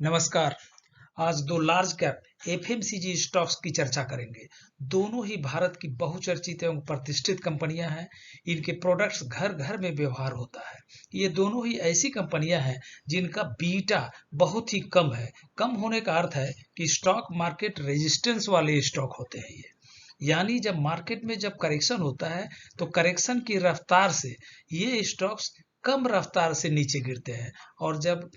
नमस्कार। आज दो लार्ज कैप एफएमसीजी स्टॉक्स की चर्चा करेंगे। दोनों ही भारत की बहुचर्चित एवं प्रतिष्ठित कंपनियां हैं। इनके प्रोडक्ट्स घर घर में व्यवहार होता है। ये दोनों ही ऐसी कंपनियां हैं जिनका बीटा बहुत ही कम है। कम होने का अर्थ है कि स्टॉक मार्केट रेजिस्टेंस वाले स्टॉक होते हैं ये। यानी जब मार्केट में जब करेक्शन होता है तो करेक्शन की रफ्तार से ये स्टॉक्स कम रफ्तार से नीचे गिरते हैं, और जब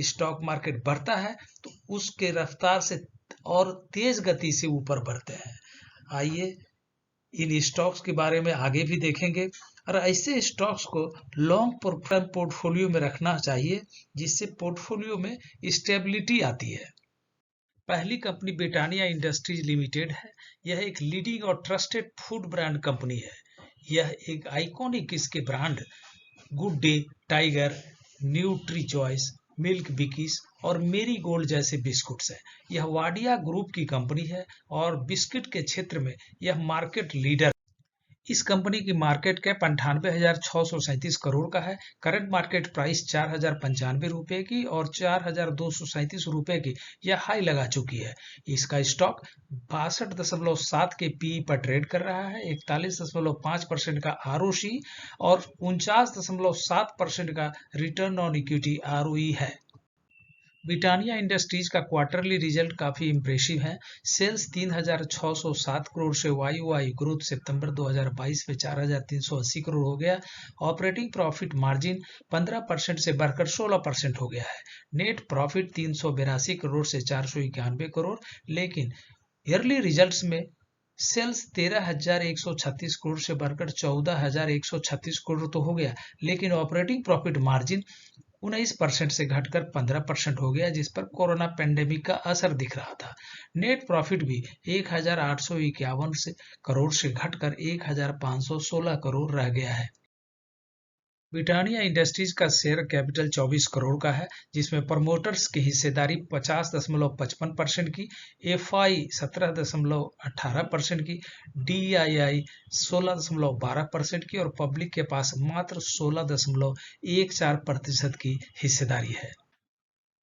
स्टॉक मार्केट बढ़ता है तो उसके रफ्तार से और तेज गति से ऊपर बढ़ते हैं। आइए इन स्टॉक्स के बारे में आगे भी देखेंगे, और ऐसे स्टॉक्स को लॉन्ग पोर्टफोलियो में रखना चाहिए जिससे पोर्टफोलियो में स्टेबिलिटी आती है। पहली कंपनी ब्रिटानिया इंडस्ट्रीज लिमिटेड है। यह एक लीडिंग और ट्रस्टेड फूड ब्रांड कंपनी है। यह एक आइकॉनिक इसके brand Good Day, Tiger, Nutri Choice, Milk Bikis और मेरी गोल्ड जैसे बिस्कुट्स है। यह वाडिया ग्रुप की कंपनी है और बिस्किट के क्षेत्र में यह मार्केट लीडर। इस कंपनी की मार्केट कैप 98,637 करोड़ का है। करंट मार्केट प्राइस 4,095 रुपए की और 4,237 रुपए की यह हाई लगा चुकी है। इसका स्टॉक 62.7 के पी पर ट्रेड कर रहा है। 41.5% का आरओसी और 49.7% का रिटर्न ऑन इक्विटी आरओई है। ब्रिटानिया इंडस्ट्रीज का क्वार्टरली रिजल्ट काफी इंप्रेसिव है। सेल्स 3,607 करोड़ से वाई ग्रोथ सितंबर 2022 में 4,380 करोड़ हो गया। ऑपरेटिंग प्रॉफिट मार्जिन 15% से बढ़कर 16% हो गया है। नेट प्रॉफिट 382 करोड़ से 491 करोड़। लेकिन ईयरली रिजल्ट्स में सेल्स 13,136 करोड़ से बढ़कर 14,136 करोड़ तो हो गया, लेकिन ऑपरेटिंग प्रॉफिट मार्जिन 19% से घटकर 15% हो गया, जिस पर कोरोना पेंडेमिक का असर दिख रहा था। नेट प्रॉफिट भी 1,851 करोड़ से घटकर 1,516 करोड़ रह गया है। ब्रिटानिया इंडस्ट्रीज का शेयर कैपिटल 24 करोड़ का है, जिसमें प्रमोटर्स की हिस्सेदारी 50.55% की, एफआई 17.18% की, डीआईआई 16.12% की और पब्लिक के पास मात्र 16.14% की हिस्सेदारी है।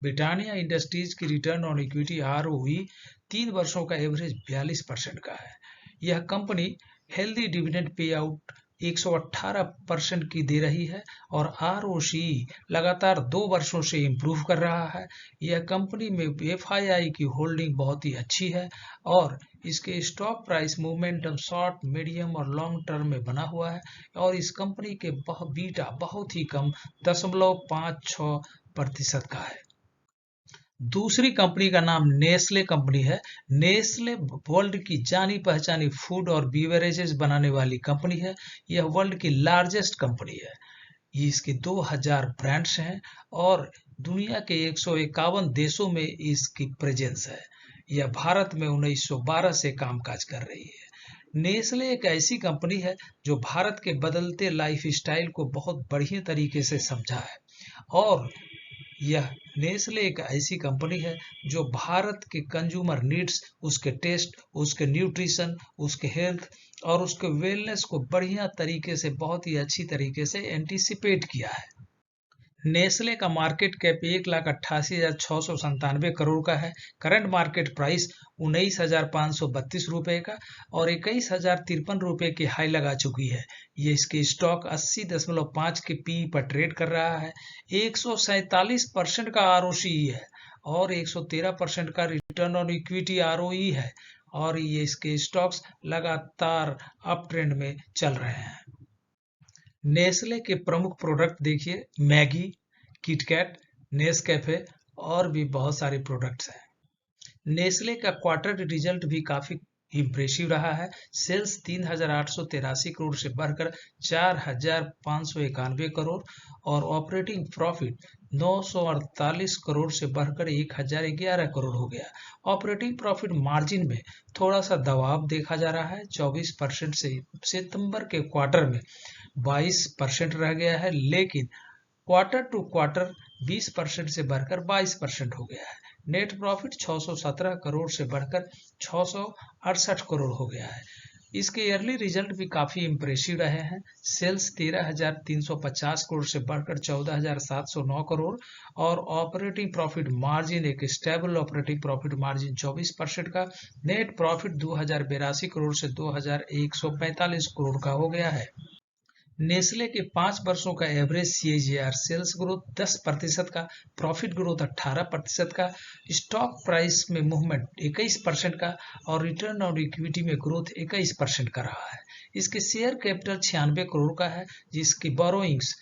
ब्रिटानिया इंडस्ट्रीज की रिटर्न ऑन इक्विटी आरओई 3 वर्षों का एवरेज 42% का है। यह company healthy dividend pay out 118% की दे रही है और आरओसी लगातार 2 वर्षों से इंप्रूव कर रहा है। यह कंपनी में एफआईआई की होल्डिंग बहुत ही अच्छी है और इसके stock price momentum short, medium और लॉन्ग टर्म में बना हुआ है, और इस कंपनी के बीटा बहुत ही कम 0.56% का है। दूसरी कंपनी का नाम नेस्ले कंपनी है। नेस्ले वर्ल्ड की जानी पहचानी फूड और बीवरेजेस बनाने वाली कंपनी है। यह वर्ल्ड की लार्जेस्ट कंपनी है। इसके 2000 ब्रांड्स हैं और दुनिया के 151 देशों में इसकी प्रेजेंस है। यह भारत में 1912 से कामकाज कर रही है। नेस्ले एक ऐसी कंपनी है जो भारत के बदलते लाइफस्टाइल को बहुत बढ़िया तरीके से समझा है, और यह नेस्ले एक ऐसी कंपनी है जो भारत के कंज्यूमर नीड्स, उसके टेस्ट, उसके न्यूट्रिशन, उसके हेल्थ और उसके वेलनेस को बढ़िया तरीके से, बहुत ही अच्छी तरीके से एंटीसिपेट किया है। नेस्ले का मार्केट कैप 1,88,697 करोड़ का है। करंट मार्केट प्राइस 19,532 रुपए का और 21,053 रुपए की हाई लगा चुकी है। ये इसके स्टॉक 80.5 के पी पर ट्रेड कर रहा है। 147% का आरओसी है और 113% का रिटर्न ऑन इक्विटी आरओई है, और ये इसके स्टॉक्स लगातार अप ट्रेंड में चल रहे हैं। नेस्ले के प्रमुख प्रोडक्ट देखिए, मैगी, किटकैट, नेस्कैफे और भी बहुत सारे प्रोडक्ट्स हैं। नेस्ले का क्वार्टर रिजल्ट भी काफी इम्प्रेसिव रहा है। सेल्स 3,883 करोड़ से बढ़कर 4,591 करोड़ और ऑपरेटिंग प्रॉफिट 948 करोड़ से बढ़कर 1,011 करोड़ हो गया। ऑपरेटिंग प्रॉफिट मार्जिन में थोड़ा सा दबाव देखा जा रहा है। 24% से सितंबर के क्वार्टर में 22% रह गया है, लेकिन क्वार्टर टू क्वार्टर 20% से बढ़कर 22% हो गया है। नेट प्रॉफिट 617 करोड़ से बढ़कर 668 करोड़ हो गया है। इसके ईयरली रिजल्ट भी काफी इम्प्रेसिव रहे हैं। सेल्स 13,350 करोड़ से बढ़कर 14,709 करोड़ और ऑपरेटिंग प्रॉफिट मार्जिन एक स्टेबल ऑपरेटिंग प्रॉफिट मार्जिन 24% का। नेट प्रॉफिट 2,082 करोड़ से 2,145 करोड़ का हो गया है। नेस्ले के 5 वर्षों का एवरेज CAGR सेल्स ग्रोथ 10% का, प्रॉफिट ग्रोथ 18% का, स्टॉक प्राइस में मूवमेंट 21% का और रिटर्न ऑन इक्विटी में ग्रोथ 21% का रहा है। इसके शेयर कैपिटल 96 करोड़ का है, जिसकी बोरोइंग्स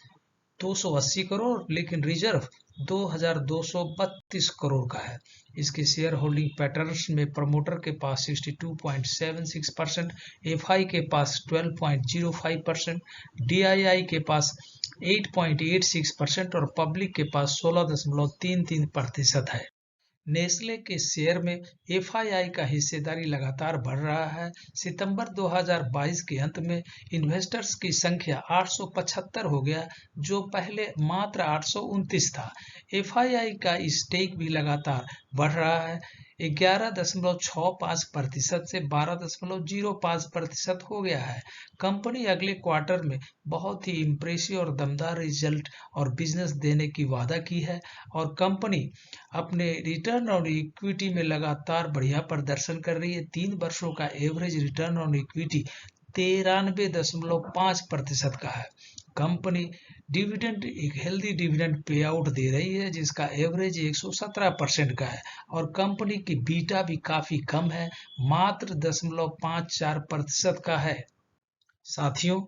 280 करोड़ लेकिन रिजर्व 2,232 करोड़ का है। इसके शेयर होल्डिंग पैटर्न्स में प्रमोटर के पास 62.76%, FI के पास 12.05%, DII के पास 8.86% और पब्लिक के पास 16.33% है। नेस्ले के शेयर में FII का हिस्सेदारी लगातार बढ़ रहा है। सितंबर 2022 के अंत में इन्वेस्टर्स की संख्या 875 हो गया, जो पहले मात्र 829 था। FII का स्टेक भी लगातार बढ़ रहा है, 11.65% से 12.05% हो गया है। कंपनी अगले क्वार्टर में बहुत ही इम्प्रेसिव और दमदार रिजल्ट और बिजनेस देने की वादा की है और कंपनी अपने रिटर्न ऑन इक्विटी में लगातार बढ़िया प्रदर्शन कर रही है। 3 वर्षों का एवरेज रिटर्न ऑन इक्विटी 93.5% का है। कंपनी डिविडेंड एक हेल्दी डिविडेंड पे आउट दे रही है, जिसका एवरेज 117% का है और कंपनी की बीटा भी काफी कम है, मात्र 0.54% का है। साथियों,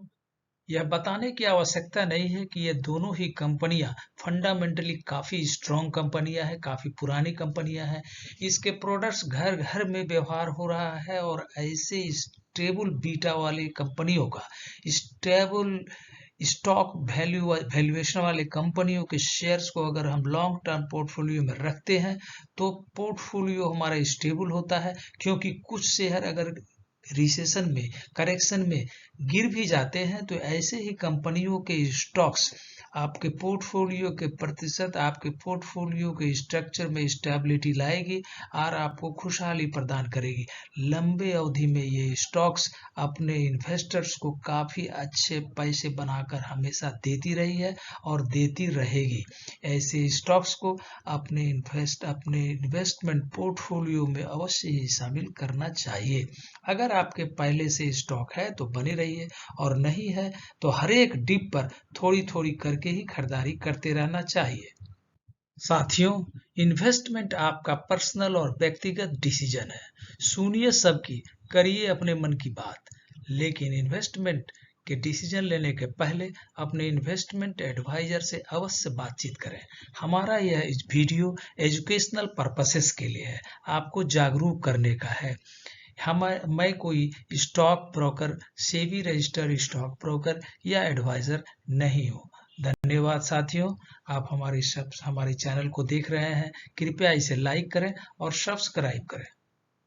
यह बताने की आवश्यकता नहीं है कि ये दोनों ही कंपनियां फंडामेंटली काफी स्ट्रॉन्ग कंपनियां हैं, काफी पुरानी कंपनियां हैं। इसके प्रोडक्ट्स घर घर में व्यवहार हो रहा है और ऐसे स्टेबल बीटा वाली कंपनियों का स्टेबल स्टॉक वैल्यूएशन वाले कंपनियों के शेयर्स को अगर हम लॉन्ग टर्म पोर्टफोलियो में रखते हैं तो पोर्टफोलियो हमारा स्टेबल होता है, क्योंकि कुछ शेयर अगर रिसेशन में, करेक्शन में गिर भी जाते हैं तो ऐसे ही कंपनियों के स्टॉक्स आपके पोर्टफोलियो के प्रतिशत, आपके पोर्टफोलियो के स्ट्रक्चर में स्टेबिलिटी लाएगी और आपको खुशहाली प्रदान करेगी। लंबे अवधि में ये स्टॉक्स अपने इन्वेस्टर्स को काफी अच्छे पैसे बनाकर हमेशा देती रही है और देती रहेगी। ऐसे स्टॉक्स को अपने इन्वेस्टमेंट पोर्टफोलियो में अवश्य ही शामिल करना चाहिए। अगर आपके पहले से स्टॉक है तो बने रहिए और नहीं है तो हर एक डिप पर थोड़ी थोड़ी करके ही खरीदारी करते रहना चाहिए। साथियों, इन्वेस्टमेंट आपका पर्सनल और व्यक्तिगत डिसीजन है। सुनिए सबकी, करिए अपने मन की बात, लेकिन इन्वेस्टमेंट के डिसीजन लेने के पहले अपने इन्वेस्टमेंट एडवाइजर से अवश्य बातचीत करें। हमारा यह वीडियो एजुकेशनल पर्पसेस के लिए है, आपको जागरूक करने का है। मैं कोई stock broker, SEBI registered stock broker या एडवाइजर नहीं हूँ। धन्यवाद साथियों, आप हमारे चैनल को देख रहे हैं, कृपया इसे लाइक करें और सब्सक्राइब करें।